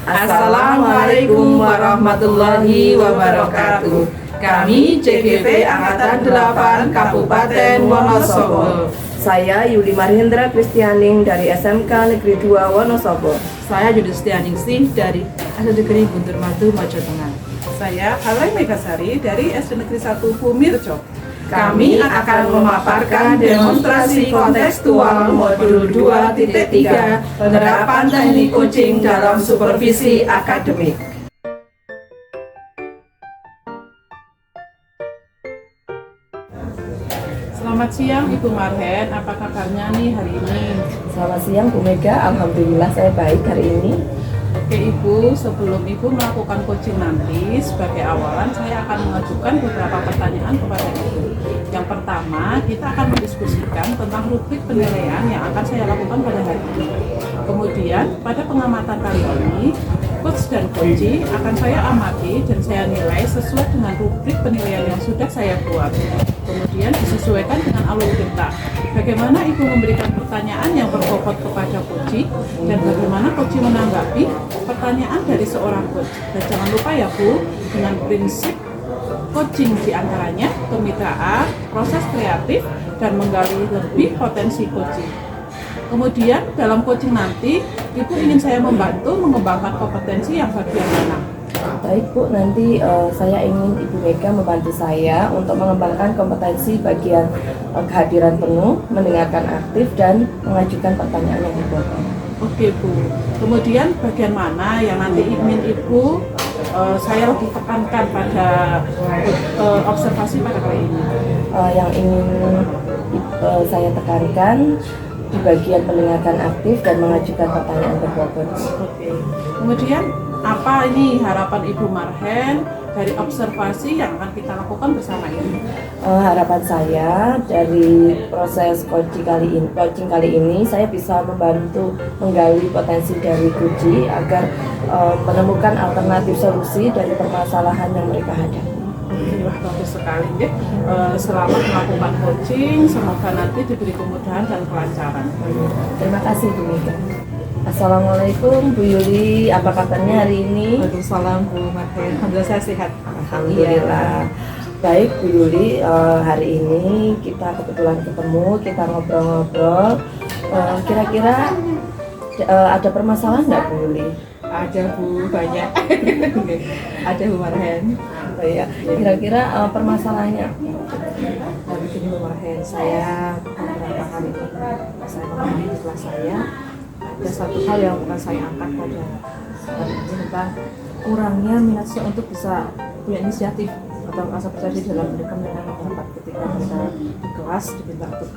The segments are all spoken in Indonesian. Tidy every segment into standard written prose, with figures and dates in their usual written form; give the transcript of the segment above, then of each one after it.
Assalamualaikum warahmatullahi wabarakatuh. Kami CGV Angkatan 8 Kabupaten Wonosobo. Saya Yuli Marhendra Kristianing dari SMK Negeri 2 Wonosobo. Saya Yudistianingsih dari SD Negeri Guntur Madu, Mojo Tengah. Saya Halai Megasari dari SD Negeri 1 Bumirjo. Kami akan memaparkan demonstrasi kontekstual modul 2.3 penerapan teknik coaching dalam supervisi akademik. Selamat siang Ibu Marhen, apa kabarnya nih hari ini? Selamat siang Bu Mega, alhamdulillah saya baik hari ini. Oke Ibu, sebelum Ibu melakukan coaching nanti, sebagai awalan saya akan mengajukan beberapa pertanyaan kepada Ibu. Yang pertama, kita akan mendiskusikan tentang rubrik penilaian yang akan saya lakukan pada hari ini. Kemudian, pada pengamatan kali ini, coach dan coachee akan saya amati dan saya nilai sesuai dengan rubrik penilaian yang sudah saya buat. Kemudian disesuaikan dengan alur kita. Bagaimana Ibu memberikan pertanyaan yang berbobot kepada coachee dan bagaimana coachee menanggapi pertanyaan dari seorang coach. Dan jangan lupa ya Bu, dengan prinsip coaching diantaranya kemitraan, proses kreatif, dan menggali lebih potensi coaching. Kemudian dalam coaching nanti, Ibu ingin saya membantu mengembangkan kompetensi yang bagian mana? Baik Bu, nanti saya ingin Ibu Mega membantu saya untuk mengembangkan kompetensi bagian kehadiran penuh, mendengarkan aktif, dan mengajukan pertanyaan yang berbobot. Oke Bu, kemudian bagian mana yang nanti ingin Ibu saya lebih tekankan pada observasi pada kali ini? Yang ingin saya tekankan di bagian mendengarkan aktif dan mengajukan pertanyaan berbobot. Oke. Kemudian apa ini harapan Ibu Marhen dari observasi yang akan kita lakukan bersama ini? Harapan saya dari proses coaching kali ini saya bisa membantu menggali potensi dari coachee agar menemukan alternatif solusi dari permasalahan yang mereka hadapi. Wah, bagus sekali ya. Selamat melakukan coaching, semoga nanti diberi kemudahan dan kelancaran. Terima kasih Bu Mega. Assalamualaikum Bu Yuli, apa kabarnya hari ini? Waalaikumsalam Bu Marhen, alhamdulillah saya sehat. Alhamdulillah. Baik Bu Yuli, hari ini kita kebetulan ketemu, kita ngobrol-ngobrol. Kira-kira ada permasalahan nggak Bu Yuli? Ada Bu, banyak. Ada Bu Marhen. Oh, ya. Kira-kira permasalahannya? Nah, begini Bu Marhen, saya beberapa hari ini saya memahami di kelas saya ada satu hal yang bukan saya angkat pada hari ini tentang kurangnya minat saya untuk bisa punya inisiatif atau merasa percaya diri dalam memberikan pendapat ketika mereka di kelas diminta untuk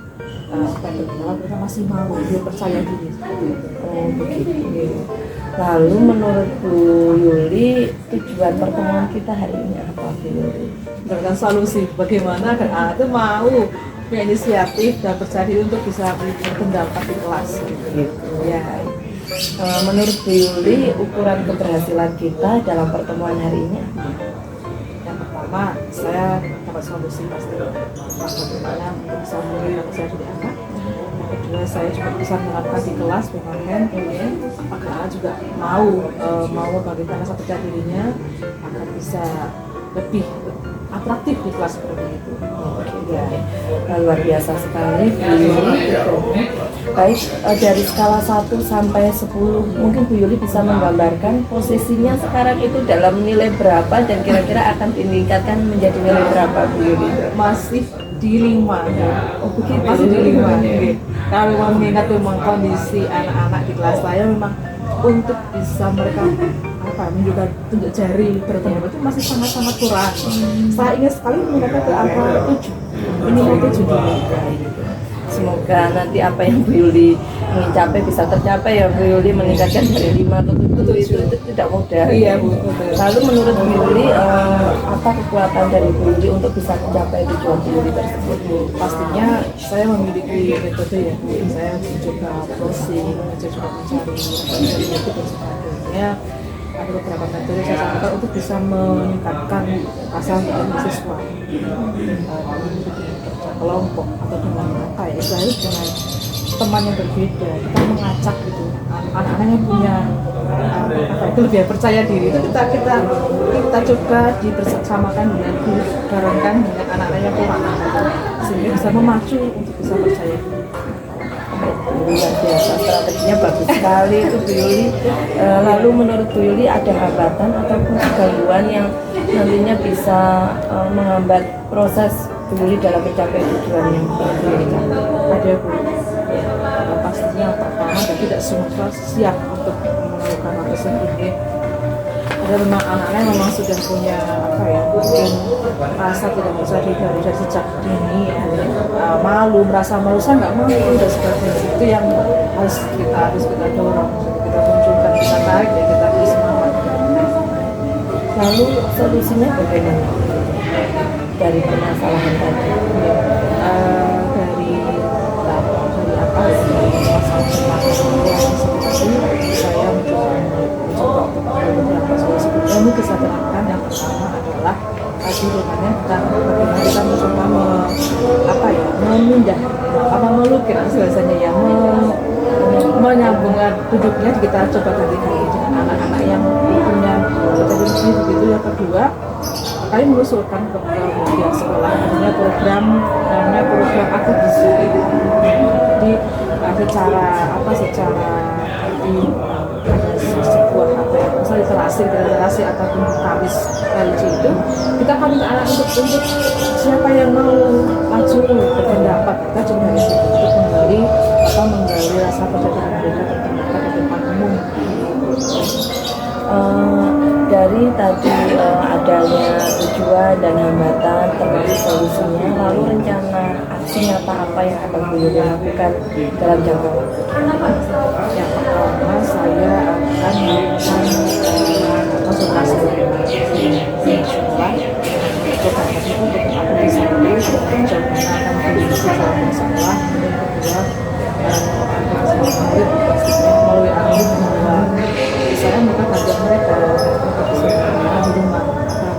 berbicara, mereka masih mau, dia percaya diri seperti itu. Oh begitu. Lalu menurut Bu Yuli, tujuan pertemuan kita hari ini apa Bu Yuli? Memberikan solusi bagaimana agar anak itu mau punya inisiatif dan percaya diri untuk bisa berpendapat di kelas gitu. Ya. Menurut Bu Yuli, ukuran keberhasilan kita dalam pertemuan hari ini apa? Yang pertama, saya dapat solusi pasti bagaimana untuk bisa memberikan percaya diri anak. Yang kedua, saya juga bisa menerapkan di kelas beforehand agar anak juga mau memberikan rasa percaya dirinya agar bisa lebih atraktif di kelas seperti itu. Ya, luar biasa sekali Bu Yuli. Baik, dari skala 1 sampai 10, mungkin Bu Yuli bisa menggambarkan posisinya sekarang itu dalam nilai berapa dan kira-kira akan ditingkatkan menjadi nilai berapa Bu Yuli? Masih di 5 ya. Oh begitu. Masih di 5 ya. Kalau memang mengingat memang kondisi anak-anak di kelas saya memang untuk bisa mereka menunjukkan tunjuk jari berpendapat itu masih sangat-sangat kurang. Saya ingin sekali meningkatkan ke angka 7, minimal 7 dulu. Semoga nanti apa yang Bu Yuli ingin capai bisa tercapai ya Bu Yuli, meningkatkan dari 5 ke 7 itu tidak mudah. Iya Bu, betul. Lalu menurut Bu Yuli, apa kekuatan dari Bu Yuli untuk bisa mencapai tujuan Bu Yuli tersebut? Pastinya saya memiliki metode ya Bu. Saya mencoba browsing, mencoba mencari dari YouTube dan sebagainya. Ada beberapa metode saya lakukan untuk bisa meningkatkan rasa menjadi siswa. kelompok atau dengan apa ya istilahnya dengan teman yang berbeda, kita mengacak gitu anak-anak yang punya kelebihan percaya diri itu kita coba dibersamakan dengan dibarengkan dengan anak-anak yang kurang sehingga bisa memacu untuk bisa percaya diri. Luar biasa, strateginya bagus sekali itu Bu Yuli. Lalu menurut Bu Yuli ada hambatan ataupun gangguan yang nantinya bisa menghambat proses Bu Yuli dalam mencapai tujuan yang Bu Yuli capai? Ada Bu, pastinya yang pertama dan tidak semua siap untuk melakukan hal tersebut ya. Ada memang anak-anak yang memang sudah punya mungkin rasa tidak bisa dari sejak dini ya, malu, merasa malu, saya nggak mampu dan sebagainya, itu yang harus kita dorong, kita tunjukkan, kita tarik dan kita beri semangat. Lalu solusinya bagaimana dari permasalahan tadi? Dari seperti saya mencoba untuk beberapa solusi yang mungkin saya terapkan. Yang pertama adalah bagaimana kita mencoba memindah melukir bahasanya ya, menyambungkan hidupnya kita coba ganti-ganti dengan anak-anak yang punya potensi begitu. Yang kedua, kami mengusulkan ke pihak sekolah adanya program aktivis. Jadi secara sebuah literasi ataupun kamis religi itu kita kami anak untuk siapa yang mau maju berpendapat, kita coba dari situ untuk menggali rasa percaya mereka berpendapat di depan umum. Dari tadi adanya tujuan dan hambatan termasuk solusinya, lalu rencana aksi nyata apa yang akan Bu Yuli lakukan dalam jangka waktu? Yang pertama saya akan melakukan konsultasi di sekolah untuk aktivis dan akan bagaimana akan di sekolah. Yang kedua melalui aktif bahwa saya minta bantuan mereka untuk bisa di rumah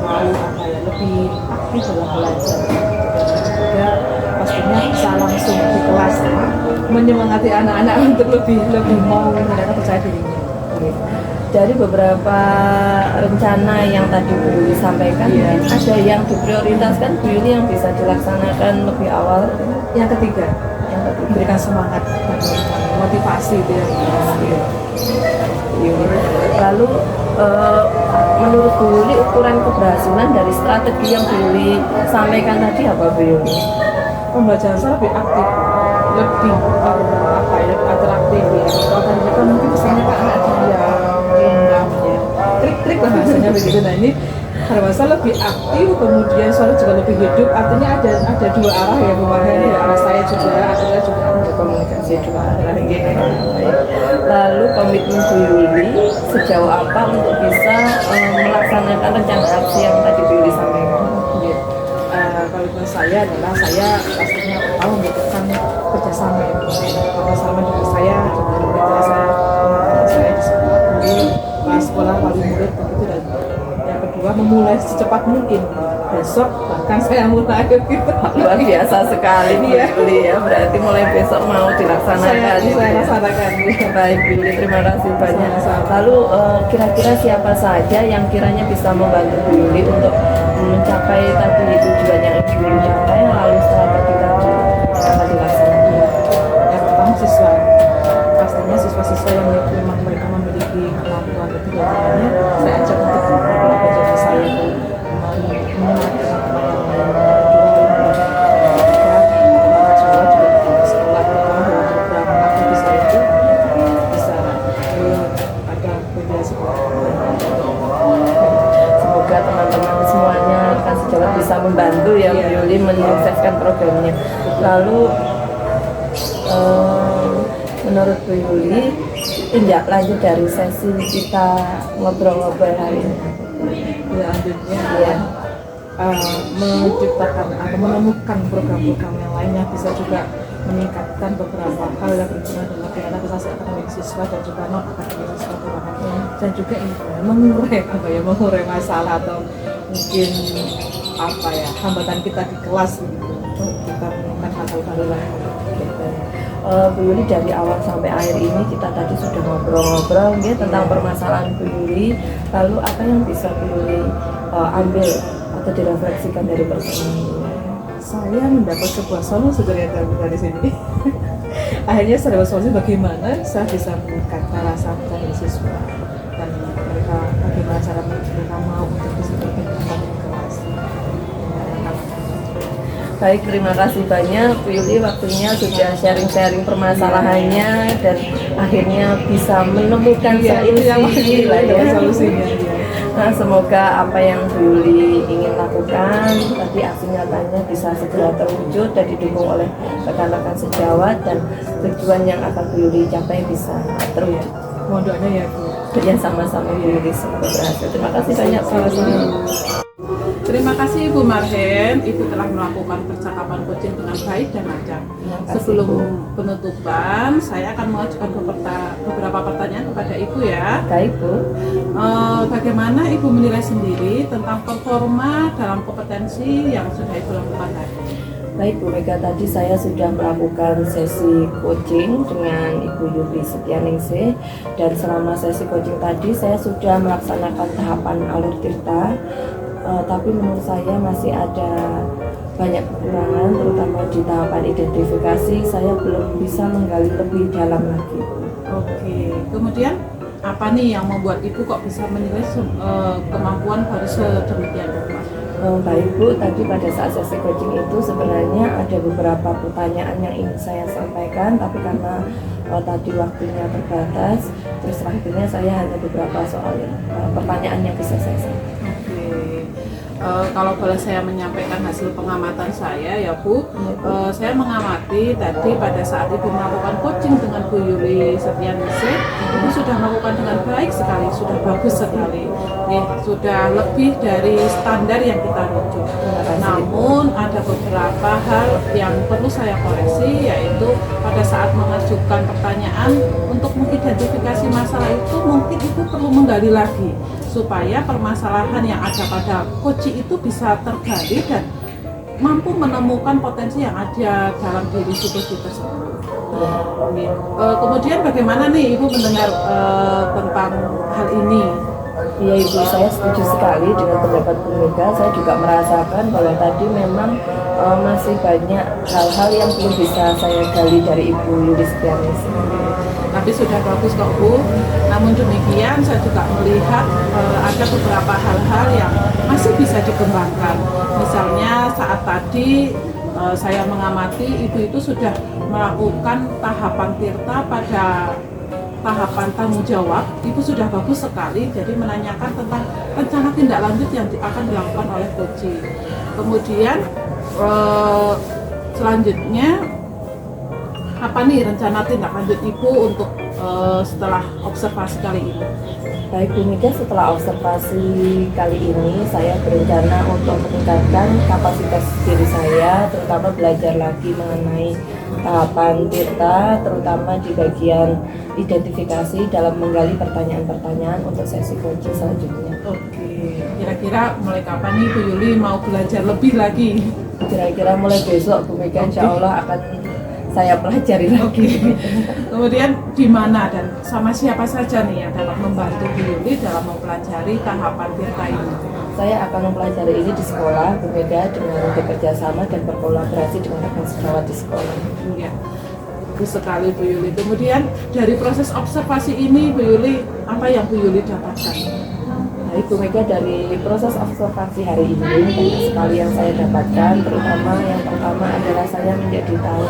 mau lebih aktif dalam belajar, dan juga pastinya bisa langsung di kelas menyemangati anak-anak untuk lebih mau mereka percaya dirinya. Dari beberapa rencana yang tadi Bu Yuli sampaikan, ada yang diprioritaskan Bu Yuli yang bisa dilaksanakan lebih awal? Yang ketiga, berikan semangat dan motivasi itu yang Lalu menurut Bu Yuli ukuran keberhasilan dari strategi yang Bu Yuli sampaikan tadi apa Bu Yuli? Pembelajaran saya lebih aktif, lebih interaktif ya. Kalau tadi kan mungkin pesannya kan anak dia ya, trik-trik lah bahasanya begitu. Nah ini harapan saya lebih aktif, kemudian suara juga lebih hidup. Artinya ada dua arah ya kemarin ya, arah saya juga, artinya juga ada komunikasi juga. Lalu komitmen Bu Yuli sejauh apa untuk bisa melaksanakan rencana aksi yang tadi Bu Yuli sampaikan? Komitmen saya adalah saya pastinya pertama membutuhkan kerjasama ya, kerjasama dengan saya di sekolah guru, sekolah wali murid begitu, dan yang kedua memulai secepat mungkin besok bahkan saya mulai gitu. Luar biasa sekali Bu Yuli ya, berarti mulai besok mau dilaksanakan. Saya laksanakan. Baik Bu Yuli, terima kasih banyak. Lalu kira-kira siapa saja yang kiranya bisa membantu Bu Yuli untuk mencapai tadi tujuan yang ingin Bu Yuli capai, lalu strategi tadi akan dilaksanakan? Yang pertama siswa, pastinya siswa-siswa yang memang mereka memiliki kemampuan ketiga-tiganya saya ajak untuk bekerja sama saya menyemangati bisa membantu ya Bu Yuli menyukseskan programnya. Lalu menurut Bu Yuli tindak lanjut dari sesi kita ngobrol-ngobrol hari ini selanjutnya ya menciptakan atau menemukan program-program yang lainnya bisa juga meningkatkan beberapa hal yang berhubungan dengan realisasi akademik siswa dan juga non akademik siswa dan juga ini mengurai masalah atau mungkin hambatan kita di kelas gitu. Kita kali lagi. Bu Yuli, dari awal sampai akhir ini kita tadi sudah ngobrol-ngobrol ya, tentang permasalahan Bu Yuli. Lalu apa yang bisa Bu Yuli ambil atau direfleksikan dari pertemuan ini? Saya mendapat sebuah solusi dari sini. Akhirnya saya dapat solusi bagaimana saya bisa meningkatkan rasa percaya siswa dan mereka bagaimana cara mereka mau untuk bisa berkembang di kelas. Baik, terima kasih banyak Bu Yuli, waktunya sudah sharing-sharing permasalahannya dan akhirnya bisa menemukan solusi lah ya. Solusinya. Nah, semoga apa yang Bu Yuli ingin lakukan tadi aksi nyatanya bisa segera terwujud dan didukung oleh rekan-rekan sejawat dan tujuan yang akan Bu Yuli capai bisa terwujud. Mohon doanya ya Bu. Ya, sama-sama Bu Yuli, semoga berhasil. Terima kasih banyak Bu Yuli. Terima kasih Ibu Marhen, Ibu telah melakukan percakapan coaching dengan baik dan lancar. Sebelum penutupan, saya akan mengajukan beberapa pertanyaan kepada Ibu ya. Baik Bu. Bagaimana Ibu menilai sendiri tentang performa dalam kompetensi yang sudah Ibu lakukan tadi? Baik Bu Mega, tadi saya sudah melakukan sesi coaching dengan Ibu Yuli Setianingsih, dan selama sesi coaching tadi saya sudah melaksanakan tahapan alur tirta. Tapi menurut saya masih ada banyak kekurangan, terutama di tahapan identifikasi. Saya belum bisa menggali lebih dalam lagi. Oke, kemudian apa nih yang membuat Ibu kok bisa menilai kemampuan baru sedemikian rupa? Baik Bu, tadi pada saat sesi coaching itu sebenarnya ada beberapa pertanyaan yang ingin saya sampaikan, tapi karena tadi waktunya terbatas, terus akhirnya saya hanya beberapa soal pertanyaan yang bisa saya sampaikan. Kalau boleh saya menyampaikan hasil pengamatan saya ya Bu, saya mengamati tadi pada saat Ibu melakukan coaching dengan Bu Yuli Setianingsih, Ibu sudah melakukan dengan baik sekali, sudah bagus sekali, sudah lebih dari standar yang kita rujuk. Namun ada beberapa hal yang perlu saya koreksi, yaitu pada saat mengajukan pertanyaan untuk mengidentifikasi masalah itu mungkin Ibu perlu menggali lagi supaya permasalahan yang ada pada coaching itu bisa tergali dan mampu menemukan potensi yang ada dalam diri si coaching tersebut. Kemudian bagaimana nih Ibu mendengar tentang hal ini? Iya Ibu, saya setuju sekali dengan pendapat Bu Mega. Saya juga merasakan bahwa tadi memang masih banyak hal-hal yang belum bisa saya gali dari Ibu Yuli Setianingsih. Tapi sudah bagus kok Bu. Namun demikian saya juga melihat ada beberapa hal-hal yang masih bisa dikembangkan. Misalnya saat tadi saya mengamati Ibu itu sudah melakukan tahapan tirta pada tahapan tanggung jawab. Ibu sudah bagus sekali, jadi menanyakan tentang rencana tindak lanjut yang akan dilakukan oleh coaching. Kemudian selanjutnya apa nih rencana tindak lanjut Ibu untuk setelah observasi kali ini? Baik Bu Mega, setelah observasi kali ini saya berencana untuk meningkatkan kapasitas diri saya, terutama belajar lagi mengenai tahapan tirta, terutama di bagian identifikasi dalam menggali pertanyaan-pertanyaan untuk sesi coaching selanjutnya. Oke, kira-kira mulai kapan nih Bu Yuli mau belajar lebih lagi? Kira-kira mulai besok Bu Mega, insya Allah akan saya pelajari lagi. Kemudian di mana dan sama siapa saja nih yang dapat membantu Bu Yuli dalam mempelajari tahapan tirta ini? Saya akan mempelajari ini di sekolah Bu Mega dengan bekerja sama dan berkolaborasi dengan rekan sejawat di sekolah. Ya, bagus sekali Bu Yuli. Kemudian dari proses observasi ini Bu Yuli, apa yang Bu Yuli dapatkan? Baik Bu Mega, dari proses observasi hari ini banyak sekali yang saya dapatkan, terutama yang pertama adalah saya menjadi tahu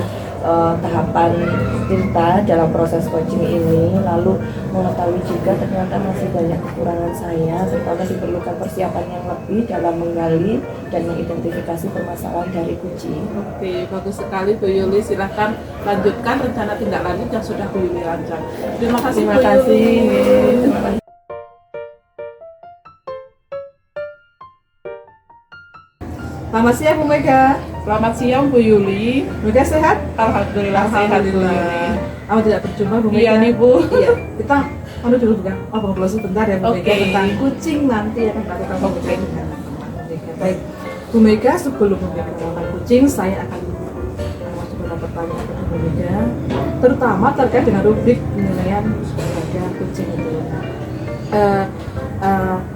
tahapan tirta dalam proses coaching ini, lalu mengetahui juga ternyata masih banyak kekurangan saya, terutama diperlukan persiapan yang lebih dalam menggali dan mengidentifikasi permasalahan dari coaching. Oke, bagus sekali Bu Yuli. Silahkan lanjutkan rencana tindak lanjut yang sudah Bu Yuli rancang. Terima kasih Bu Yuli. Terima kasih. Selamat siang Bu Mega. Selamat siang Bu Yuli. Mega sehat? Alhamdulillah sehat Bu Yuli. Aku tidak berjumpa Bu Mega. Iya nih Bu. Iya, kita dulu juga ngobrol sebentar ya Bu Mega Oke. tentang kucing nanti akan melakukan coaching dengan teman-teman Bu Mega. Baik, Bu Mega, sebelum Bu Mega melakukan kucing, saya akan mengajukan bertanya ke Bu Mega, terutama terkait dengan rubrik penilaian pada kucing itu.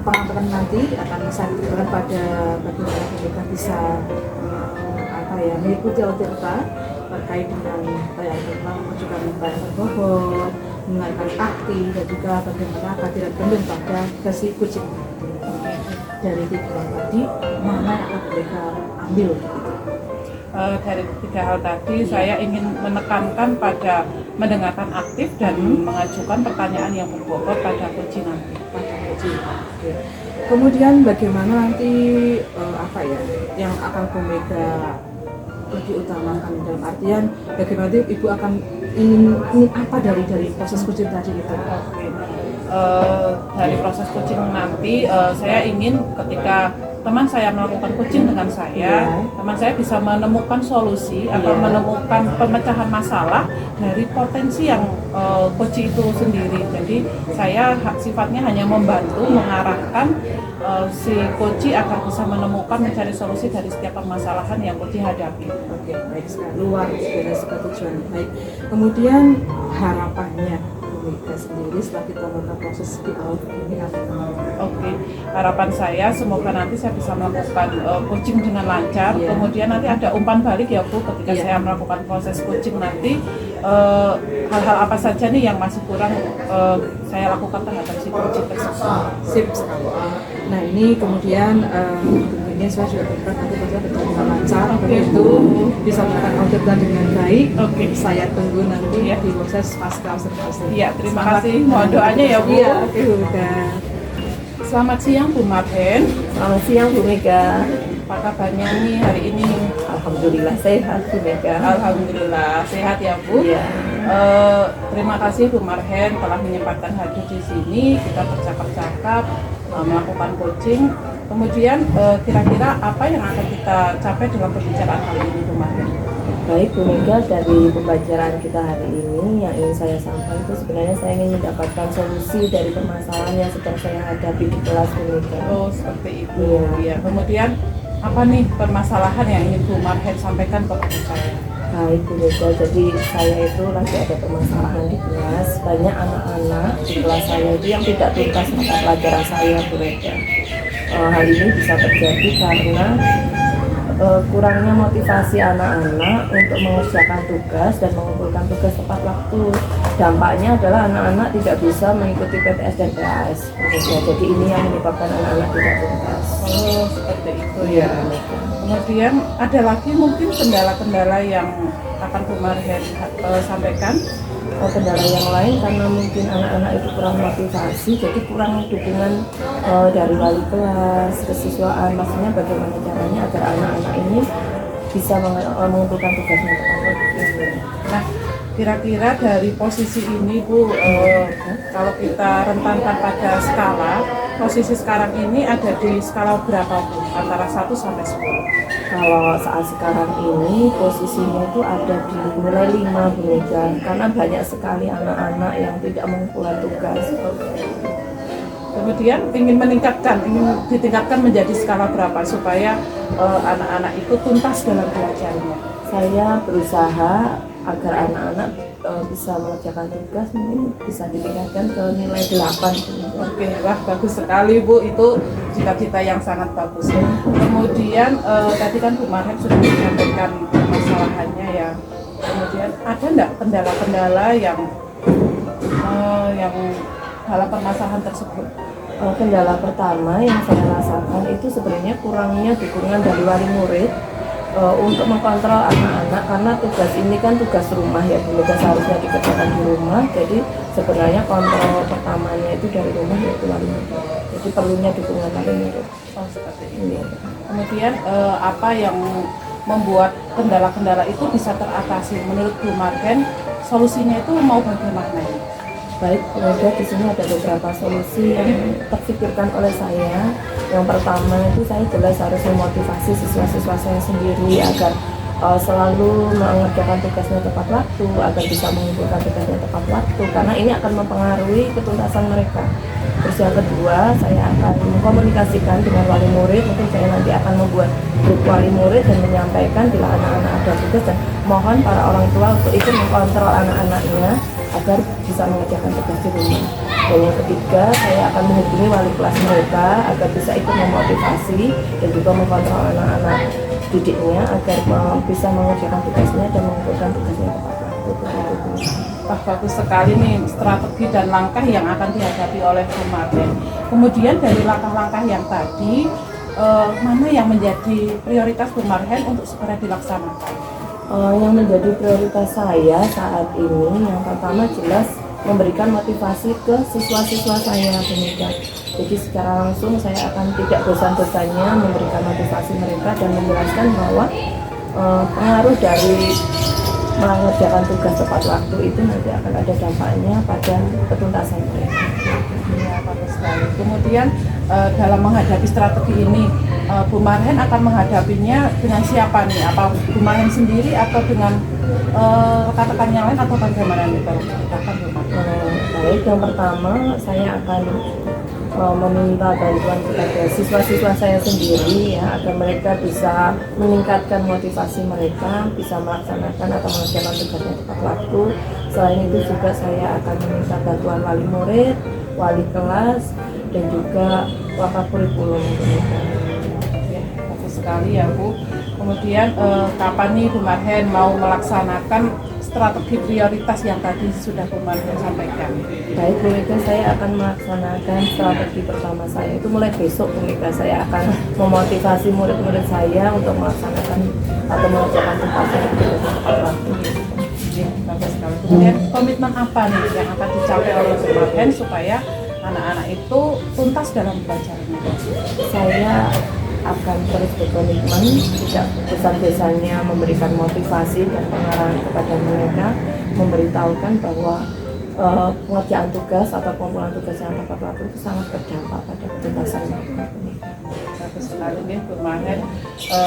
Pengamatan nanti akan saya berikan pada bagaimana kita bisa mengikuti OTRK terkait dengan mengajukan bayar berbobot, mendengarkan akti, dan juga bagaimana kehadiran pendem pada versi kucing. Dari tiga tadi, mana yang akan mereka ambil? Dari tiga hal tadi, saya ingin menekankan pada mendengarkan aktif dan mengajukan pertanyaan yang berbobot pada kucing nanti. Oke. Kemudian bagaimana nanti yang akan Bu Mega lebih utamakan, dalam artian bagaimana ibu akan ingin apa dari proses kucing tadi itu? Oke. Dari proses kucing nanti saya ingin ketika teman saya melakukan kucing dengan saya, teman saya bisa menemukan solusi atau menemukan pemecahan masalah dari potensi yang coach itu sendiri. Jadi saya sifatnya hanya membantu mengarahkan si coach agar bisa menemukan mencari solusi dari setiap permasalahan yang coach hadapi. Oke, baik sekali, luar biasa tujuan. Baik, kemudian harapannya Mega sendiri setelah kita melakukan proses di awal ini apa? Oke, harapan saya semoga nanti saya bisa melakukan coaching dengan lancar. Kemudian nanti ada umpan balik ya Bu, ketika saya melakukan proses coaching nanti hal-hal apa saja nih yang masih kurang saya lakukan terhadap si coaching tersebut. Sip sekali. Nah ini kemudian tentunya saya juga berharap nanti berjalan dengan lancar, begitu bisa melakukan audit dengan baik. Oke. Saya tunggu nanti di proses pasca observasi. Iya, terima kasih. Mohon doanya ya Bu. Iya, oke udah. Selamat siang Bu Marhen. Selamat siang Bu Mega. Apa kabarnya nih hari ini? Alhamdulillah sehat Bu Mega. Alhamdulillah sehat ya Bu. Iya. Terima kasih Bu Marhen telah menyempatkan hadir di sini. Kita bercakap-cakap, melakukan coaching. Kemudian kira-kira apa yang akan kita capai dalam pembicaraan kali ini Bu Marhen? Baik Bu Mega, dari pembicaraan kita hari ini yang ingin saya sampaikan itu sebenarnya saya ingin mendapatkan solusi dari permasalahan yang sedang saya hadapi di kelas Bu Mega. Oh seperti itu. Iya. Kemudian apa nih permasalahan yang ingin Bu Marhen sampaikan kepada saya? Baik Bu Mega, jadi saya itu lagi ada permasalahan di kelas. Banyak anak-anak di kelas saya itu yang tidak tuntas mata pelajaran saya Bu Mega. Hal ini bisa terjadi karena kurangnya motivasi anak-anak untuk mengerjakan tugas dan mengumpulkan tugas tepat waktu. Dampaknya adalah anak-anak tidak bisa mengikuti PTS dan PAS. Jadi ini yang menyebabkan anak-anak tidak tuntas. Oh seperti itu ya. Kemudian ada lagi mungkin kendala-kendala yang akan Bu Marhen sampaikan? Kendala yang lain karena mungkin anak-anak itu kurang motivasi, jadi kurang dukungan dari wali kelas, kesiswaan. Maksudnya bagaimana caranya agar anak-anak ini bisa mengumpulkan tugasnya tepat waktu. Nah, kira-kira dari posisi ini Bu, kalau kita rentankan pada skala, posisi sekarang ini ada di skala berapa Bu? Antara 1 sampai 10? Kalau saat sekarang ini posisinya itu ada di nilai 5 Bu Mega, karena banyak sekali anak-anak yang tidak mengumpulkan tugas. Kemudian ingin ditingkatkan menjadi skala berapa supaya anak-anak itu tuntas dalam belajarnya? Saya berusaha agar anak-anak bisa mengerjakan tugas, mungkin bisa ditingkatkan ke nilai 8. Oke, wah bagus sekali Bu, itu cita-cita yang sangat bagus. Kemudian tadi kan Bu Marhen sudah menyampaikan masalahnya ya. Kemudian ada enggak kendala-kendala yang dalam permasalahan tersebut? Kendala pertama yang saya rasakan itu sebenarnya kurangnya dukungan dari wali murid untuk mengkontrol anak-anak, karena tugas ini kan tugas rumah ya Bu Mega, seharusnya dikerjakan di rumah. Jadi sebenarnya kontrol pertamanya itu dari rumah, yaitu wali murid. Jadi perlunya dukungan wali murid. Oh seperti ini. Kemudian apa yang membuat kendala-kendala itu bisa teratasi menurut Bu Marhen? Solusinya itu mau bagaimana ini? Baik, kemudian di sini ada beberapa solusi yang terpikirkan oleh saya. Yang pertama itu saya jelas harus memotivasi siswa-siswa saya sendiri agar selalu mengerjakan tugasnya tepat waktu, agar bisa mengumpulkan tugasnya tepat waktu, karena ini akan mempengaruhi ketuntasan mereka. Terus yang kedua, saya akan mengkomunikasikan dengan wali murid. Mungkin saya nanti akan membuat grup wali murid dan menyampaikan bila anak-anak ada tugas, dan mohon para orang tua untuk ikut mengkontrol anak-anaknya agar bisa mengerjakan tugas di rumah. Dan yang ketiga, saya akan menghubungi wali kelas mereka agar bisa ikut memotivasi dan juga mengkontrol anak-anak didiknya agar bisa mengerjakan tugasnya dan mengumpulkan tugasnya tepat waktu. Wah, bagus sekali nih strategi dan langkah yang akan dihadapi oleh Bu Marhen. Kemudian dari langkah-langkah yang tadi, mana yang menjadi prioritas Bu Marhen untuk segera dilaksanakan? Yang menjadi prioritas saya saat ini, yang pertama jelas memberikan motivasi ke siswa-siswa saya, Bu Mega. Jadi secara langsung saya akan tidak bosan-bosannya memberikan motivasi mereka dan menjelaskan bahwa pengaruh dari mengerjakan tugas tepat waktu itu nanti akan ada dampaknya pada ketuntasan mereka. Ya, bagus sekali. Kemudian dalam menghadapi strategi ini, Bu Marhen akan menghadapinya dengan siapa nih? Apa Bu Marhen sendiri atau dengan rekan-rekan yang lain atau bagaimana nih? Baru ceritakan Bu Marhen. Baik, yang pertama saya akan meminta bantuan kepada siswa-siswa saya sendiri ya, agar mereka bisa meningkatkan motivasi mereka, bisa melaksanakan atau mengerjakan tugasnya tepat waktu. Selain itu juga saya akan meminta bantuan wali murid, wali kelas, dan juga wakaf kurikulum. Ya, bagus sekali ya Bu. Kemudian kapan nih Bu Marhen mau melaksanakan strategi prioritas yang tadi sudah Bu Marhen sampaikan? Baik, Bu Mega, saya akan melaksanakan strategi pertama saya itu mulai besok. Bu Mega, saya akan memotivasi murid-murid saya untuk melaksanakan atau mengerjakan tugasnya tepat waktu. Bagus sekali. Kemudian komitmen apa nih yang akan dicapai oleh Bu Marhen supaya anak-anak itu tuntas dalam belajarnya? Saya akan terus berkomitmen, tidak bosan-bosannya memberikan motivasi dan pengarahan kepada mereka, memberitahukan bahwa pengerjaan tugas atau pengumpulan tugas yang tepat waktu itu sangat berdampak pada ketuntasan mereka. Bagus sekali nih Bu Marhen.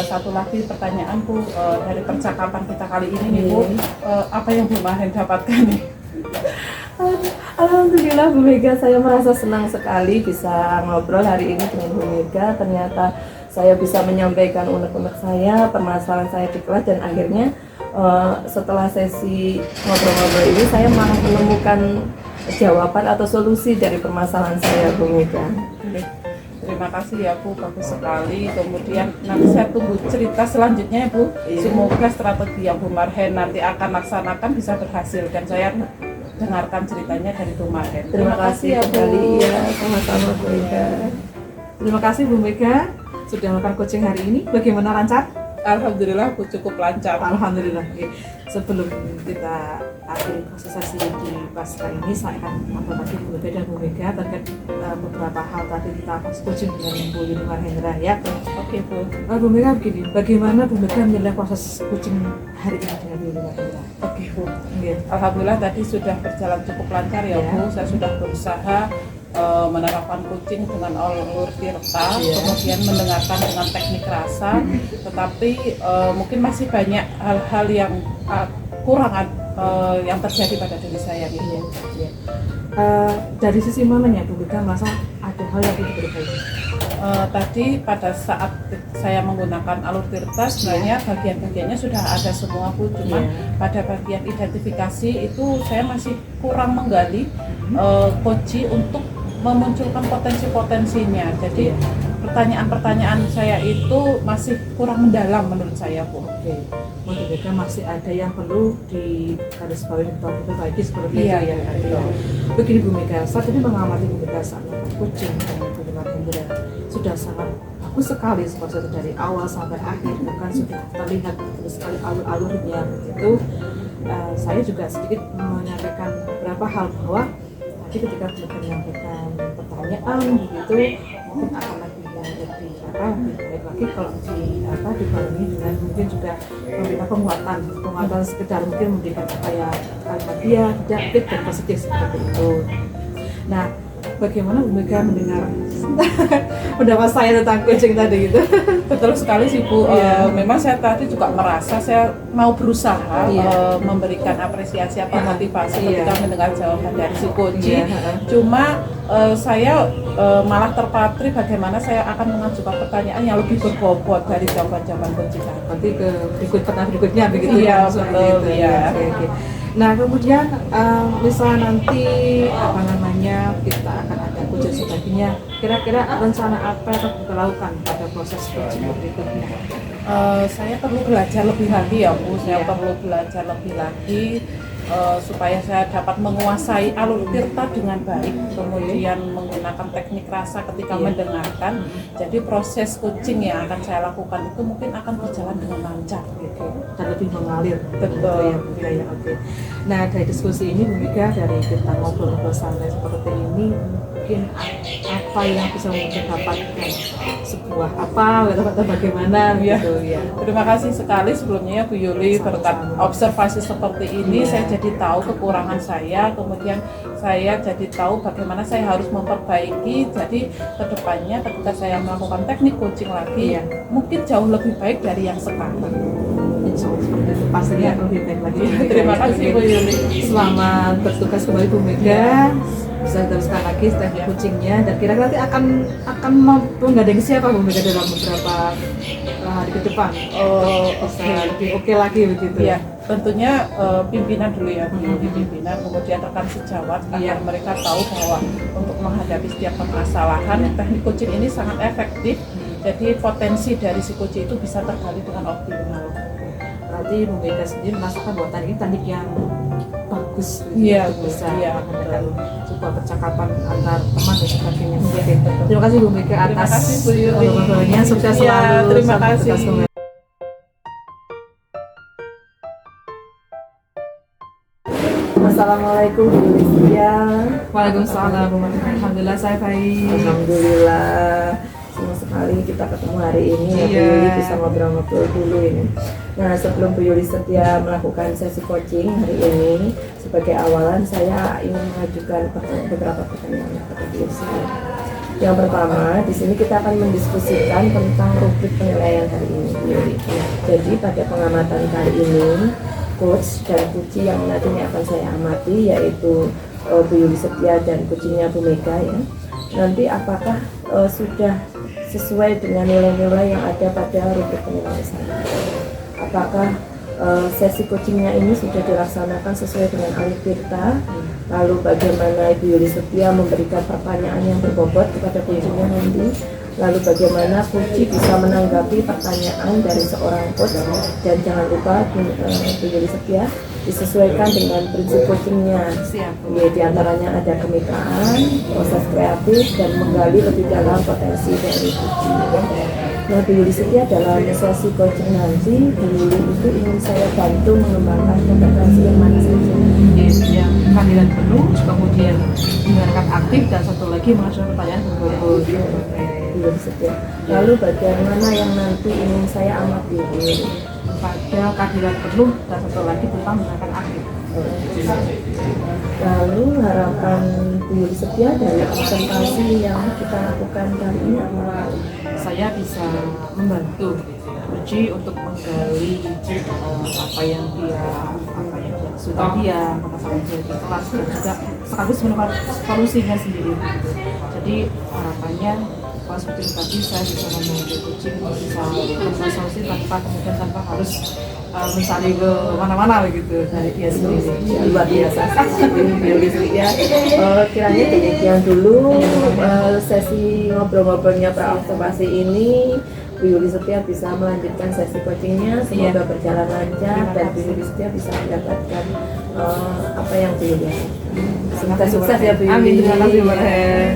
Satu lagi pertanyaan Bu, dari percakapan kita kali ini nih Bu, apa yang Bu Marhen dapatkan nih? Alhamdulillah Bu Mega, saya merasa senang sekali bisa ngobrol hari ini dengan Bu Mega. Ternyata saya bisa menyampaikan unek-unek saya, permasalahan saya di kelas, dan akhirnya setelah sesi ngobrol-ngobrol ini saya malah menemukan jawaban atau solusi dari permasalahan saya, Bu Mega. Terima kasih ya Bu, bagus sekali. Kemudian nanti saya tunggu cerita selanjutnya ya Bu. Semoga strategi yang Bu Marhen nanti akan laksanakan bisa berhasil, dan saya dengarkan ceritanya dari Bu Marhen. Terima kasih ya Bu. kembali ya, sama-sama Bu Mega. Terima kasih Bu Mega sudah melakukan coaching hari ini. Bagaimana, lancar? Alhamdulillah Bu, cukup lancar. Alhamdulillah. Oke. Sebelum kita akhiri proses sesi di pasca ini, saya akan ngobrol lagi Bu Mega dan Bu Mega terkait beberapa hal tadi kita coaching dengan Bu Yuni Marhendra ya. Oke Bu. Bu Mega, begini, bagaimana Bu Mega menilai proses coaching hari ini dengan Bu Yuni Marhendra? Oke Bu. Iya. Alhamdulillah tadi sudah berjalan cukup lancar ya Ya. Bu. Saya sudah berusaha menerapkan coaching dengan alur tirta, Ya. kemudian mendengarkan dengan teknik rasa, tetapi mungkin masih banyak hal-hal yang kurang yang terjadi pada diri saya nih. Iya. Iya. Dari sisi mananya Bu Mega merasa ada hal yang perlu diperbaiki? Tadi pada saat saya menggunakan alur tirta sebenarnya bagian-bagiannya sudah ada semua Bu, cuman pada bagian identifikasi itu saya masih kurang menggali coaching untuk memunculkan potensi-potensinya. Jadi pertanyaan-pertanyaan saya itu masih kurang mendalam menurut saya Bu. Oke. Menurut Mega masih ada yang perlu digarisbawahi atau diperbaiki seperti Iya, itu ya. betul. Begini Bu Mega, saat ini mengamati Bu Mega saat melakukan coaching dengan Bu Marhendra sudah sangat bagus sekali seperti itu dari awal sampai akhir, bahkan sudah terlihat sekali alur-alurnya itu. Saya juga sedikit menyampaikan beberapa hal bahwa tadi ketika Bu Mega menyampaikan pertanyaan begitu mungkin akan lebih baik lagi kalau dibarengi dengan mungkin juga memberikan penguatan sekedar mungkin memberikan kalimat dia tidak fit dan positif seperti itu. Nah, bagaimana Bu Mega mendengar pendapat saya tentang coaching tadi gitu? Betul sekali sih Bu. Iya. Memang saya tadi juga merasa saya mau berusaha Iya. memberikan apresiasi atau Iya. motivasi Iya. ketika mendengar jawaban dari si coach. Iya. Cuma saya malah terpatri bagaimana saya akan mengajukan pertanyaan yang lebih berbobot dari jawaban-jawaban coach tadi. Nanti ke pertanyaan berikutnya begitu Iya, kan? Seperti betul, itu. iya. Oke. Nah kemudian misalnya nanti apa namanya kita akan ada coaching sebagainya, kira-kira rencana apa yang akan kita lakukan pada proses coaching berikutnya? Saya perlu belajar lebih lagi ya Bu, saya Iya. perlu belajar lebih lagi supaya saya dapat menguasai alur tirta dengan baik, kemudian menggunakan teknik rasa ketika Iya. mendengarkan. Jadi proses coaching yang akan saya lakukan itu mungkin akan berjalan dengan lancar gitu. Dan lebih mengalir. Betul. Ya, Bu Mega, ya, oke. Nah dari diskusi ini Bu Mega, dari kita ngobrol-ngobrol santai seperti ini, mungkin apa yang bisa kita dapatkan, sebuah apa atau bagaimana Iya. gitu ya. Terima kasih sekali sebelumnya Bu Yuli, berkat observasi seperti ini Iya. saya jadi tahu kekurangan saya, kemudian saya jadi tahu bagaimana saya harus memperbaiki. Jadi kedepannya ketika saya melakukan teknik coaching lagi, Iya. mungkin jauh lebih baik dari yang sekarang. Insya Allah seperti itu, pastinya lebih baik lagi. Terima kasih Bu Yuli. Selamat bertugas kembali Bu Mega. Bisa teruskan lagi teknik coachingnya, dan kira-kira nanti akan menggandeng siapa Bu Mega dalam beberapa hari ke depan? Bisa lebih oke lagi begitu. Iya, tentunya pimpinan dulu ya Bu Yuli, pimpinan, kemudian rekan sejawat agar mereka tahu bahwa untuk menghadapi setiap permasalahan teknik coaching ini sangat efektif. Jadi potensi dari si coach itu bisa tergali dengan optimal. Berarti Bu Mega sendiri merasakan bahwa tadi ini teknik yang bagus, Iya, untuk bisa iya, mengadakan sebuah percakapan antar teman dan sebagainya. Iya, Oke. betul. Terima kasih Bu Mega Terima atas kasih, Bu Yuli. ngobrol-ngobrolnya. Sukses Iya, selalu. terima Selamat bertugas kasih. kembali. Assalamualaikum Bu Listia. Waalaikumsalam. Alhamdulillah saya baik. Alhamdulillah, senang sekali kita ketemu hari ini ya Bu Iya. Yuli, bisa ngobrol-ngobrol dulu ini. Nah sebelum Bu Yuli setia melakukan sesi coaching hari ini, sebagai awalan saya ingin mengajukan beberapa pertanyaan kepada Bu Yuli setia. Yang pertama, di sini kita akan mendiskusikan tentang rubrik penilaian hari ini Bu Yuli. Jadi pada pengamatan kali ini, coach dan coachee yang nantinya akan saya amati yaitu Bu Yuli Setia dan coachingnya Bu Mega ya. Nanti apakah sudah sesuai dengan nilai-nilai yang ada pada rubrik penilaian saya? Apakah sesi coachingnya ini sudah dilaksanakan sesuai dengan alur tirta? Lalu bagaimana Ibu Yuli Setia memberikan pertanyaan yang berbobot kepada coachingnya nanti? Lalu bagaimana coachee bisa menanggapi pertanyaan dari seorang coach? Dan jangan lupa Bu Yuli Setia disesuaikan dengan prinsip coachingnya. Siap. Ya, di antaranya ada kemitraan, proses kreatif, dan menggali lebih dalam potensi dari coaching. Nah, Bu Yuli Setia dalam sesi coaching nanti, Bu Yuli itu ingin saya bantu mengembangkan kompetensi yang mana saja. Yang kandidat penuh, kemudian mendengarkan aktif, dan satu lagi mengajukan pertanyaan berbobot. Bu Yuli Setia. Lalu bagaimana yang nanti ingin saya amati, Bu Yuli? Pada kandidat penuh, dan satu lagi tentang mendengarkan aktif. Lalu harapan Bu Yuli Setia dari presentasi yang kita lakukan kali ini adalah Saya bisa membantu Uji untuk menggali apa yang dia sudah dia permasalahan dia di kelas, dan juga sekaligus menemukan solusinya sendiri. Jadi harapannya pas seperti tadi saya bisa membantu coaching, bisa menemukan solusi tanpa harus mencari ke mana-mana begitu dari dia sendiri. ya, luar biasa sekali Bu Yuli Setia. Kiranya demikian dulu sesi ngobrol-ngobrolnya pra-observasi ini. Bu Yuli Setia bisa melanjutkan sesi coachingnya, semoga berjalan lancar dan Bu Yuli Setia bisa mendapatkan apa yang Bu Yuli harapkan. Semoga sukses ya Bu Yuli. Amin, terima kasih Bu Ren.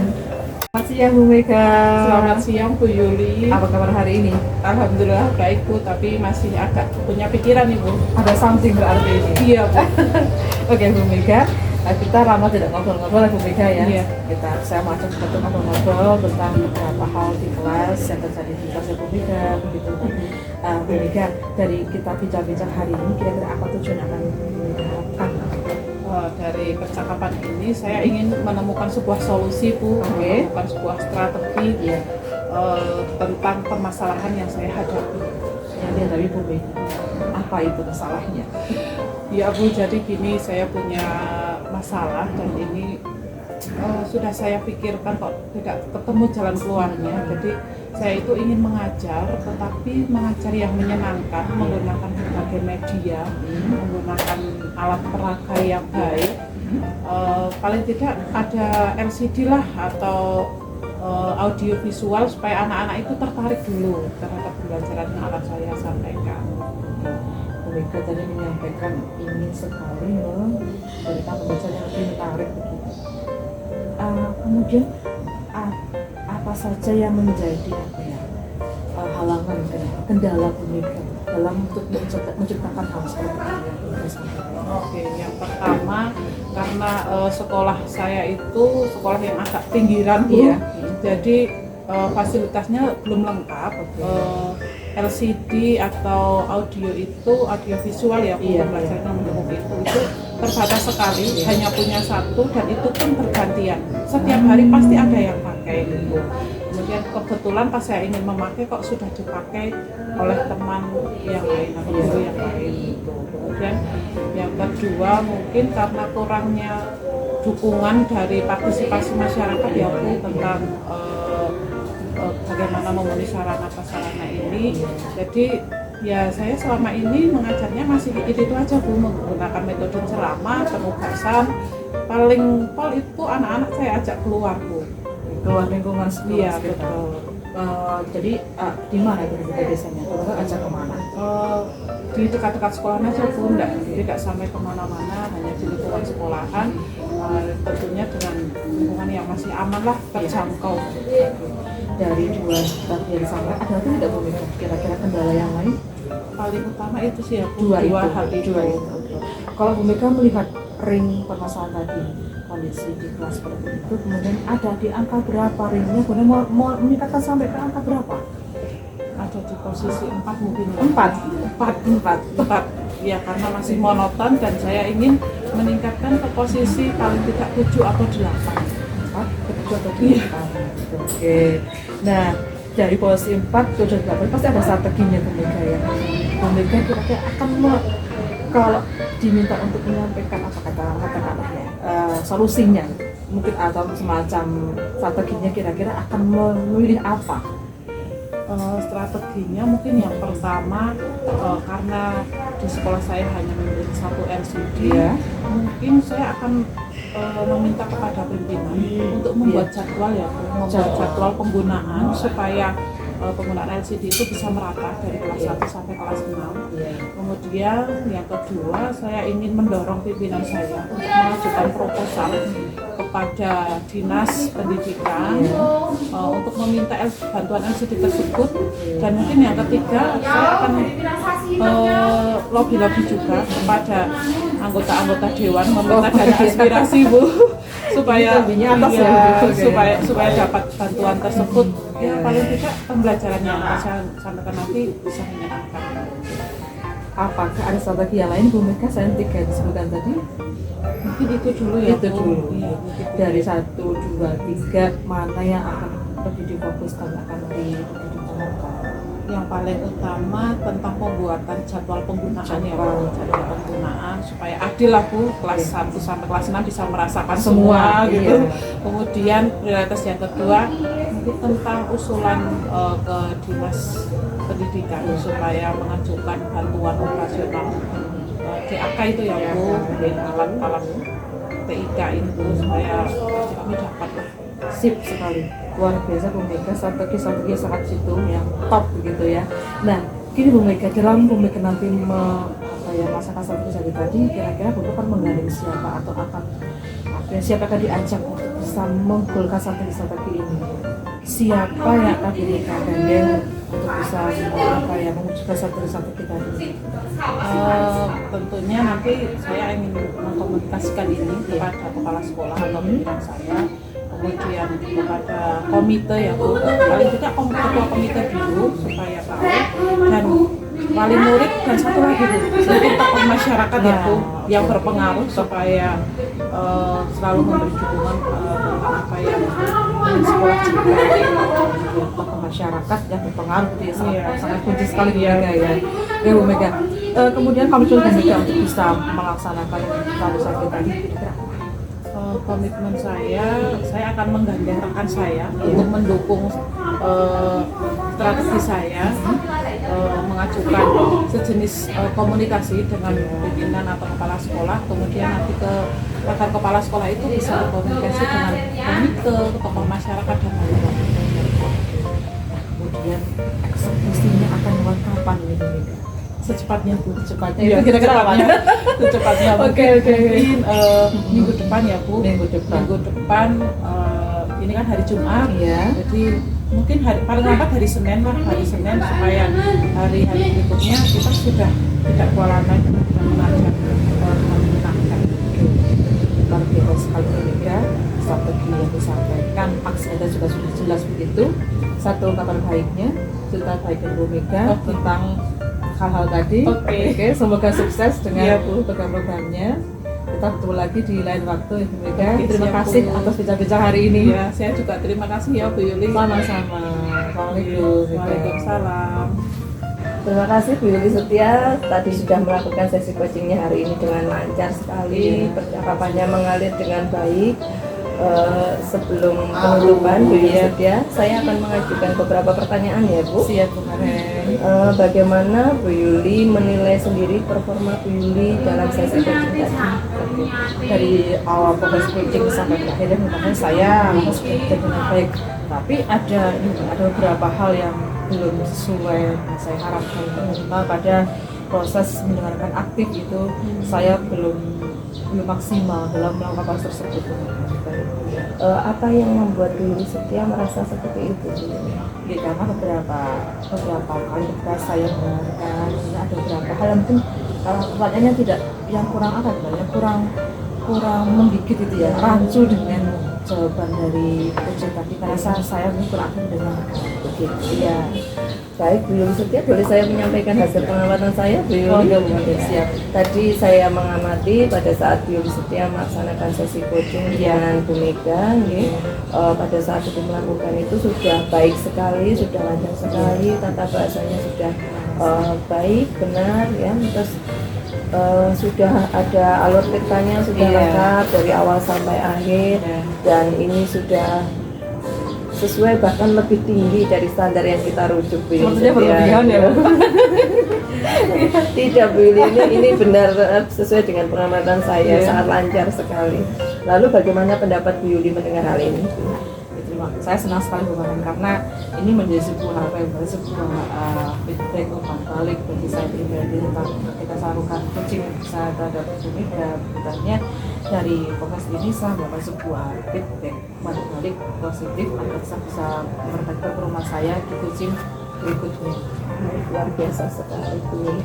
Selamat siang Bu Mega. Selamat siang Bu Yuli. Apa kabar hari ini? Alhamdulillah baik Bu, tapi masih agak punya pikiran nih Bu. Ada something berarti ini. Iya Bu. Oke Bu Mega, kita lama tidak ngobrol-ngobrol ya Bu Mega ya. Iya. Saya mau ajak kita ngobrol tentang beberapa hal di kelas yang terjadi di kelas Bu Mega begitu. Bu Mega, dari kita bincang-bincang hari ini, kira-kira apa tujuan akan diharapkan? dari percakapan ini saya ingin menemukan sebuah solusi Bu, menemukan sebuah strategi tentang permasalahan yang saya hadapi. Yang dihadapi Bu Mega, apa itu masalahnya? Ya Bu, jadi gini, saya punya masalah dan ini sudah saya pikirkan kok tidak ketemu jalan keluarnya. Jadi saya itu ingin mengajar, tetapi mengajar yang menyenangkan, menggunakan berbagai media, menggunakan alat peraga yang baik. Paling tidak ada LCD lah atau audio visual supaya anak-anak itu tertarik dulu terhadap pembelajaran yang akan saya sampaikan. Bu Mega tadi menyampaikan ingin sekali memberikan pembelajaran yang lebih menarik begitu. Kemudian apa saja yang menjadi halangan, kendala Bu Mega dalam untuk menciptakan hal seperti ini yang Bu sampaikan? Oke, yang pertama karena sekolah saya itu sekolah yang agak pinggiran Bu, jadi fasilitasnya belum lengkap. LCD atau audio visual ya Bu, pembelajaran yang mendukung itu terbatas sekali, hanya punya satu dan itu pun bergantian. Setiap hari pasti ada yang pakai gitu. Kemudian kebetulan pas saya ingin memakai kok sudah dipakai oleh teman yang lain atau guru yang lain gitu. Kemudian yang kedua mungkin karena kurangnya dukungan dari partisipasi masyarakat ya Bu tentang bagaimana memenuhi sarana prasarana ini. Jadi ya saya selama ini mengajarnya masih itu aja Bu, menggunakan metode ceramah, penugasan. Paling pol itu anak-anak saya ajak keluar Bu, Keluar lingkungan sekolah. Iya betul. Jadi di mana itu biasanya? Kalau ajak kemana? Di dekat-dekat sekolah aja Bu, tidak sampai kemana-mana, hanya di lingkungan sekolahan. Tentunya dengan lingkungan yang masih aman lah, terjangkau. Dari dua tadi yang sampai ada lagi tidak Bu Mega? Kira-kira kendala yang lain? Paling utama itu sih ya Bu, dua hal itu. Kalau Bu Mega melihat ring permasalahan tadi, kondisi di kelas seperti itu, kemudian ada di angka berapa ringnya, kemudian mau meningkatkan sampai ke angka berapa? Ada di posisi 4 mungkin. 4. Ya karena masih monoton dan saya ingin meningkatkan ke posisi paling tidak 7 atau 8. 4 ke 7 atau 8. Oke. Nah, dari posisi 4 ke 8 pasti ada strateginya Bu Mega ya. Bu Mega kira-kira akan kalau diminta untuk menyampaikan apa kata-katanya, solusinya mungkin atau semacam strateginya, kira-kira akan memilih apa? Strateginya mungkin yang pertama karena di sekolah saya hanya memiliki satu LCD, mungkin saya akan meminta kepada pimpinan untuk membuat jadwal jadwal penggunaan supaya penggunaan LCD itu bisa merata dari kelas 1 sampai kelas 6. Kemudian yang kedua, saya ingin mendorong pimpinan saya untuk mengajukan proposal kepada Dinas Pendidikan untuk meminta bantuan LCD tersebut. Dan mungkin yang ketiga, saya akan lobby-lobby juga kepada anggota-anggota dewan meminta dana aspirasi Bu supaya supaya dapat bantuan tersebut. Ya paling tidak pembelajarannya saya sampaikan nanti bisa menyenangkan. Apakah ada strategi yang lain Bu Mega selain 3 yang disebutkan tadi? Mungkin itu dulu ya. Itu dulu. Iya, dari 1, 2, 3 mana yang akan lebih difokuskan, akan lebih ditanamkan? Yang paling utama tentang pembuatan jadwal penggunaan jadwal penggunaan supaya adil lah Bu, kelas 1 sampai kelas 6 bisa merasakan semua gitu. Kemudian prioritas yang kedua mungkin tentang usulan ke Dinas Pendidikan supaya mengajukan bantuan operasional DAK itu ya Bu, alat-alat TIK itu supaya kami dapat lah. Sip sekali, luar biasa Bu Mega, strategi sangat situ yang top begitu ya. Nah, kini Bu Mega dalam Bu Mega nanti masakan strategi tadi, kira-kira Bu Mega akan menggandeng siapa atau siapa akan diajak untuk bisa menggolkan strategi ini? Siapa yang akan Bu Mega gandeng untuk bisa mewujudkan strategi tadi? Tentunya nanti saya ingin mengkomunikasikan ini kepada kepala sekolah atau pimpinan saya, kemudian kepada komite ya Bu, paling tidak ketua komite dulu supaya tahu, dan wali murid dan satu lagi Bu, mungkin tokoh masyarakat ya Bu, yang berpengaruh supaya selalu memberi dukungan tentang apa yang di sekolah juga. Tokoh masyarakat yang berpengaruh gitu ya, Iya. sangat kunci sekali Bu Iya. Mega ya. Ya Bu Mega. Kemudian komitmen Bu Mega untuk bisa melaksanakan keharusan kita tadi kira-kira Komitmen saya akan menggandeng rekan saya untuk mendukung strategi saya, mengajukan sejenis komunikasi dengan pimpinan atau kepala sekolah, kemudian nanti agar kepala sekolah itu bisa berkomunikasi dengan komite, tokoh masyarakat dan lain-lain. kemudian eksekusinya akan mulai kapan ini Bu Mega? Secepatnya Bu, secepatnya. Iya, kira-kira kapan? Secepatnya. Oke. Mungkin minggu depan ya Bu. Minggu depan. Ini kan hari Jumat. Iya. Jadi mungkin paling lambat hari Senin supaya hari-hari berikutnya kita sudah tidak kewalahan lagi, sudah mengajar menggunakan. Luar biasa sekali Bu Mega, strategi yang disampaikan, aksinya juga sudah jelas begitu. Satu kabar baiknya, cerita baiknya Bu Mega tentang hal-hal tadi. Oke. Semoga sukses dengan Iya, Bu. program-programnya. Kita bertemu lagi di lain waktu ya Bu Mega. Oke, Terima siap, kasih Bu. atas bincang-bincang hari ini. Ya, saya juga terima kasih ya Bu Yuli. Sama-sama. Assalamualaikum. Bu Mega. Waalaikumsalam. Terima kasih Bu Yuli Setia, tadi sudah melakukan sesi coachingnya hari ini dengan lancar sekali, percakapannya mengalir dengan baik. Sebelum penutupan Bu Yuli Setia, saya akan mengajukan beberapa pertanyaan ya Bu. Siap Bu Mega. Bagaimana Bu Yuli menilai sendiri performa Bu Yuli dalam sesi coaching tadi? Dari awal proses coaching sampai akhirnya merupakan saya sudah dengan baik, tapi ada beberapa hal yang belum sesuai yang saya harapkan. Terutama pada proses mendengarkan aktif itu saya belum maksimal dalam melakukan proses tersebut. Apa yang membuat Bu Yuli Setia merasa seperti itu Bu Yuli? Ya, karena beberapa kali ketika saya mendengarkan ada beberapa hal yang mungkin pertanyaannya tidak yang kurang apa yang kurang menggigit itu ya, rancu dengan jawaban dari coaching tadi karena saya mungkin kurang dengan begitu ya. Baik Bu Yuli Setia, boleh saya menyampaikan hasil pengamatan saya Bu Yuli? Oh, iya, Bu Yuli, siap. Tadi saya mengamati pada saat Bu Yuli Setia melaksanakan sesi coaching dengan Bu Mega, pada saat itu melakukan itu sudah baik sekali, sudah lancar sekali, tata bahasanya sudah baik, benar ya, terus sudah ada alur ceritanya sudah lengkap dari awal sampai akhir, dan ini sudah sesuai bahkan lebih tinggi dari standar yang kita rujuk Bu Yuli. Maksudnya berlebihan ya Bu? Tidak Bu Yuli, ini benar sesuai dengan pengamatan saya, sangat lancar sekali. Lalu bagaimana pendapat Bu Yuli mendengar hal ini? Saya senang sekali Bu Mega karena ini menjadi sebuah feedback umpan balik bagi saya pribadi tentang kita lakukan coaching saya terhadap Bu Mega. Sebenarnya dari proses ini saya mendapatkan sebuah feedback umpan balik positif agar saya bisa memperbaiki rumah saya di coaching berikutnya. Luar biasa sekali Bu Yuli.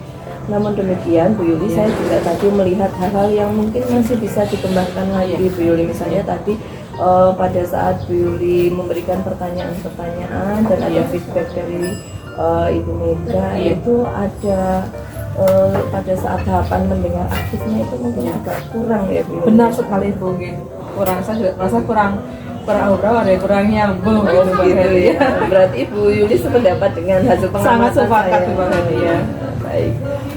Namun demikian Bu Yuli, saya juga tadi melihat hal-hal yang mungkin masih bisa dikembangkan lagi Bu Yuli. Misalnya tadi pada saat Bu Yuli memberikan pertanyaan-pertanyaan dan ada feedback dari Ibu Mega, itu ada pada saat tahapan mendengar aktifnya itu mungkin agak kurang ya Bu Yuli. Benar sekali Bu, kurang, saya juga merasa kurang aura ada kurang nyambung gitu ya. Berarti Bu Yuli sependapat dengan hasil pengamatan sangat sepakat saya. Bu Mega ya. Baik.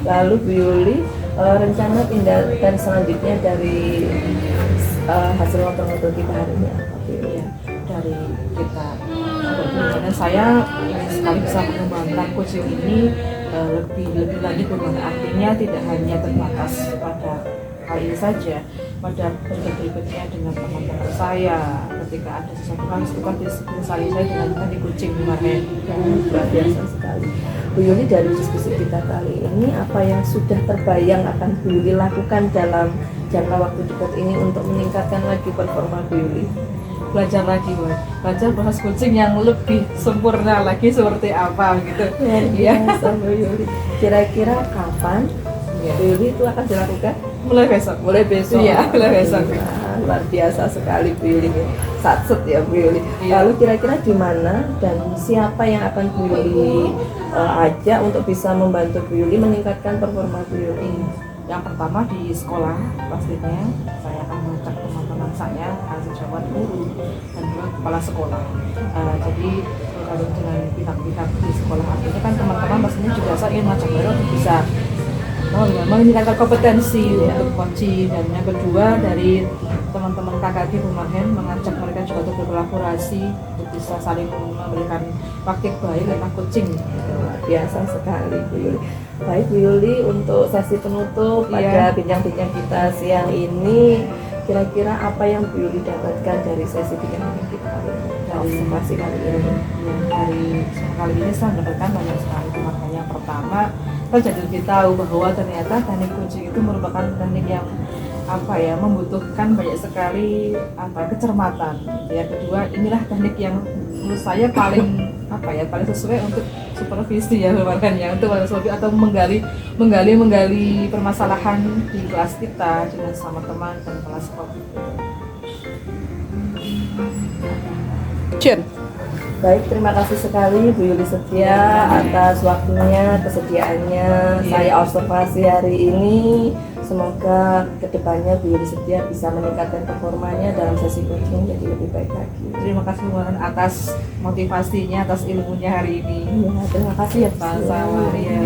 Lalu Bu Yuli, rencana tindakan selanjutnya dari hasil ngobrol-ngobrol kita hari ini apa Bu Yuli? Ya, dari kita dan saya ingin sekali bisa mengembangkan coaching ini lebih lanjut bukan artinya tidak hanya terbatas pada hal ini saja, pada berikutnya dengan teman-teman saya ketika ada sesuatu hal suka disali saya dengan di coaching kemarin. Luar biasa sekali Bu Yuli. Dari diskusi kita kali ini, apa yang sudah terbayang akan Bu Yuli lakukan dalam jangka waktu dekat ini untuk meningkatkan lagi performa Bu Yuli? Belajar lagi, belajar proses coaching yang lebih sempurna lagi seperti apa gitu. Iya, Bu Yuli. Kira-kira kapan Bu Yuli itu akan dilakukan? Mulai besok. Mulai besok. Iya, mulai besok. Nah, luar biasa sekali Bu Yuli. Satset ya Bu Yuli. Iya. Lalu kira-kira di mana dan siapa yang akan Bu Yuli ajak untuk bisa membantu Bu Yuli meningkatkan performa Bu Yuli? Yang pertama di sekolah pastinya saya akan mengajak teman-teman saya, sejawat guru dan juga kepala sekolah. Jadi kalau dengan pihak-pihak di sekolah artinya kan teman-teman pastinya juga saya ingin mengajak mereka untuk bisa meningkatkan kompetensi untuk coaching, dan yang kedua dari teman-teman KKD Rumahen mengajak mereka juga untuk berkolaborasi untuk bisa saling memberikan praktik baik tentang coaching. Luar biasa sekali Bu Yuli. Baik Bu Yuli, untuk sesi penutup pada bincang-bincang kita siang ini, kira-kira apa yang Bu Yuli dapatkan dari sesi bincang-bincang kita kali ini, dari observasi kali ini? Dari kali ini saya mendapatkan banyak sekali. Makanya yang pertama kita jadi lebih tahu bahwa ternyata teknik coaching itu merupakan teknik yang membutuhkan banyak sekali kecermatan. Yang kedua, inilah teknik yang menurut saya paling paling sesuai untuk supervisi untuk atau menggali permasalahan di kelas kita dengan sama teman dan kelas sekolah. Baik, terima kasih sekali Bu Yuli Setia atas waktunya, kesediaannya. Saya observasi hari ini. Semoga kedepannya Bu Yuli Setia bisa meningkatkan performanya dalam sesi coaching jadi lebih baik lagi. Terima kasih atas motivasinya, atas ilmunya hari ini. Ya, terima kasih ya Pak. Sama-sama. Ya.